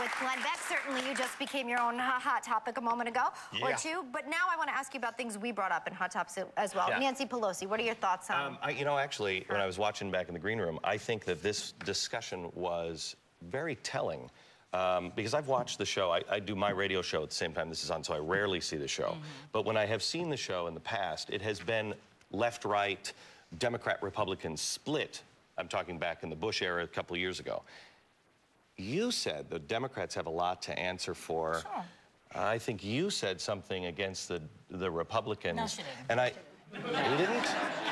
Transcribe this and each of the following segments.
with Glenn Beck. Certainly, you just became your own hot topic a moment ago or two. But now I want to ask you about things we brought up in Hot Topics as well. Yeah. Nancy Pelosi, what are your thoughts on? You know, actually, when I was watching back in the green room, I think that this discussion was very telling. Because I've watched the show. I do my radio show at the same time this is on, so I rarely see the show. But when I have seen the show in the past, it has been left-right, Democrat-Republican split. I'm talking back in the Bush era a couple of years ago. You said the Democrats have a lot to answer for. Sure. I think you said something against the Republicans. No, she didn't. And you didn't?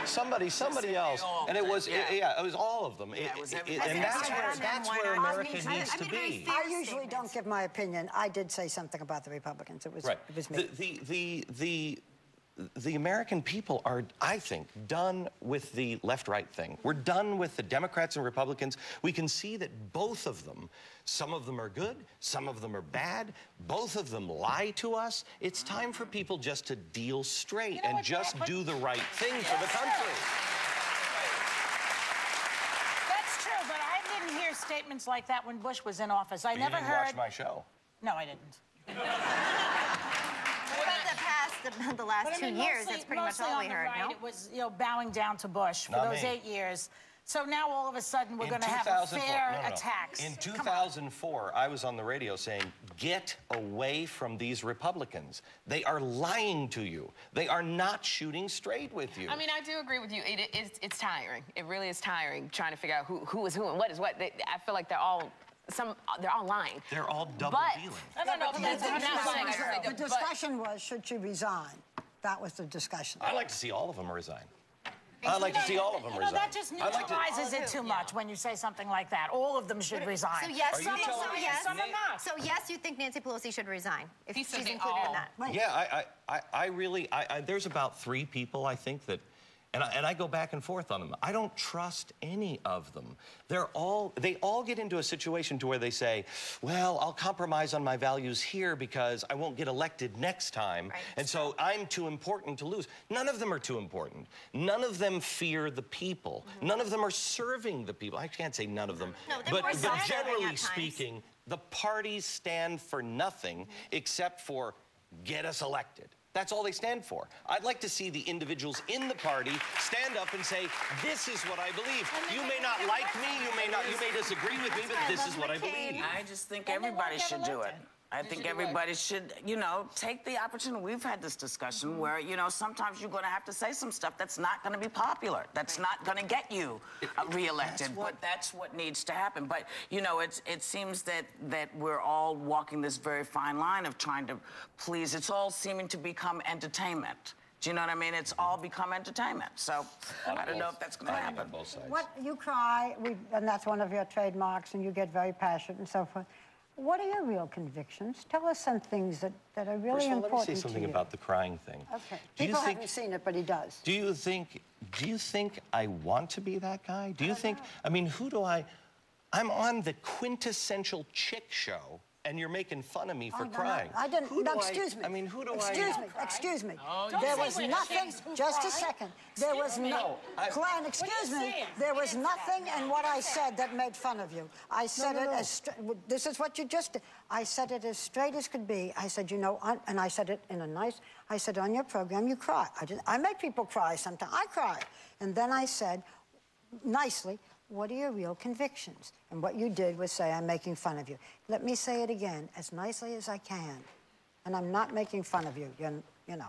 Somebody else. And it was, it was all of them. Yeah, it was and that's where America needs to be. I usually don't give my opinion. I did say something about the Republicans. It was me. The American people are, I think, done with the left-right thing. We're done with the Democrats and Republicans. We can see that both of them, some of them are good, some of them are bad, both of them lie to us. It's time for people just to deal straight and just do the right thing for the country. That's true, but I didn't hear statements like that when Bush was in office. I never heard... You didn't watch my show. No, I didn't. The last 2 years, that's pretty much all we heard, no? It was, you know, bowing down to Bush for those 8 years. So now all of a sudden we're going to have a fair attacks. In 2004, I was on the radio saying, get away from these Republicans. They are lying to you. They are not shooting straight with you. I mean, I do agree with you. It's tiring. It really is tiring trying to figure out who is who and what is what. I feel like they're all lying. They're all double dealing. The discussion was, should she resign? That was the discussion. I'd like to see all of them resign. I'd like to see all of them resign. That just neutralizes it too much when you say something like that. All of them should resign. So yes, some are not. So yes, you think Nancy Pelosi should resign if she's included in that. Right. Yeah, I really, there's about 3 people I think that, and I go back and forth on them. I don't trust any of them. They all get into a situation to where they say, well, I'll compromise on my values here because I won't get elected next time. Right. And so I'm too important to lose. None of them are too important. None of them fear the people. None of them are serving the people. I can't say none of them. No, but generally speaking, the parties stand for nothing except for get us elected. That's all they stand for. I'd like to see the individuals in the party stand up and say, this is what I believe. You may not like me, you may disagree with me, but this is what I believe. I just think everybody should do it. I think everybody should, you know, take the opportunity. We've had this discussion where, you know, sometimes you're going to have to say some stuff that's not going to be popular. That's not going to get you reelected. But that's what needs to happen. But, you know, it seems that we're all walking this very fine line of trying to please. It's all seeming to become entertainment. Do you know what I mean? It's all become entertainment. So I don't know if that's going to happen. What you cry, and that's one of your trademarks, and you get very passionate and so forth. What are your real convictions? Tell us some things that are really important to you. Let me say something about the crying thing. Okay. People haven't seen it, but he does. Do you think I want to be that guy? Do you think, I mean, I'm on the quintessential chick show, and you're making fun of me for crying. I didn't. Excuse me. I mean, who do Excuse me. There was nothing. Just a second. There was no. Glenn, excuse me. There was nothing in what I said that made fun of you. I said it as. This is what you just did. I said it as straight as could be. I said, you know, and I said it in a nice. I said on your program you cry. I make people cry sometimes. I cry, and then I said, nicely, what are your real convictions? And what you did was say, I'm making fun of you. Let me say it again, as nicely as I can. And I'm not making fun of you. You know,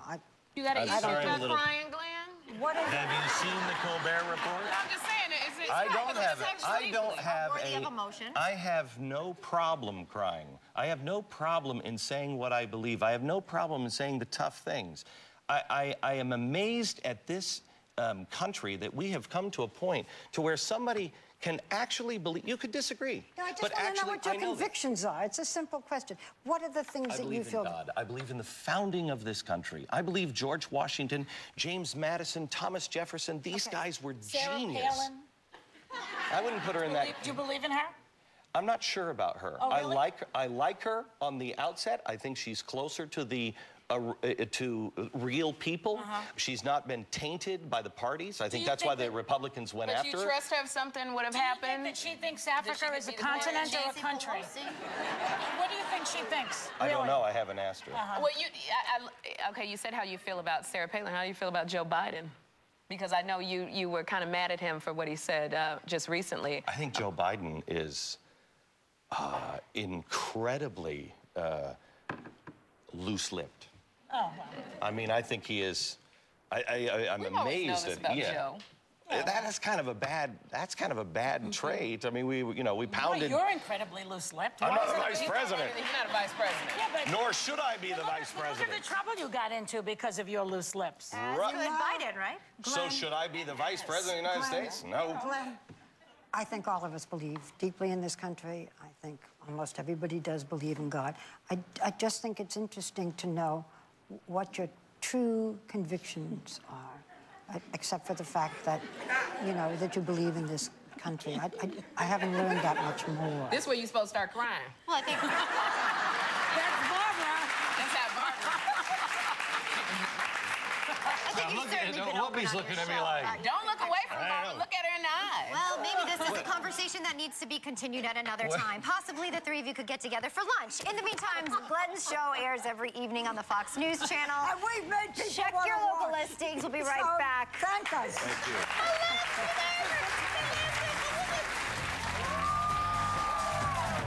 You got to eat crying, Glenn? Have you seen the Colbert Report? I'm just saying, I don't have it. I don't have emotion. I have no problem crying. I have no problem in saying what I believe. I have no problem in saying the tough things. I am amazed at this country that we have come to a point to where somebody can actually believe. You could disagree. No, I just want to know what your convictions are. It's a simple question. What are the things that you feel? I believe in God. I believe in the founding of this country. I believe George Washington, James Madison, Thomas Jefferson, these guys were genius. Palin? I wouldn't put her in that. Do you believe in her? I'm not sure about her. Oh, really? I like her on the outset. I think she's closer to the to real people. She's not been tainted by the parties. I think that's why the Republicans went after her. But you trust her if something would have happened? Do you think that she thinks Africa is a continent or a country? What do you think she thinks? I don't know. I haven't asked her. Well, okay, you said how you feel about Sarah Palin. How do you feel about Joe Biden? Because I know you were kind of mad at him for what he said just recently. I think Joe Biden is incredibly loose-lipped. Oh, wow. I mean, I think he is. I'm amazed at Joe. That's kind of a bad trait. I mean, we pounded. Well, you're incredibly loose-lipped. I'm not a vice president. He's not a vice president. Yeah, but nor should I be the vice president. Look at the trouble you got into because of your loose lips. Right. Biden, right? So should I be the vice president of the United States? No. Glenn, I think all of us believe deeply in this country. I think almost everybody does believe in God. I just think it's interesting to know what your true convictions are, except for the fact that, that you believe in this country. I haven't learned that much more. This is where you're supposed to start crying. Well, I think... That's Barbara. That's how Barbara. Whoopi's looking at me like... Don't look away from Barbara. Look at her in the eyes. Well, maybe this is a conversation that needs to be continued at another time. Possibly the three of you could get together for lunch. In the meantime, Glenn's show airs every evening on the Fox News channel. And we've made people Check your local listings. We'll be right back. Thank us. Thank you. I love you.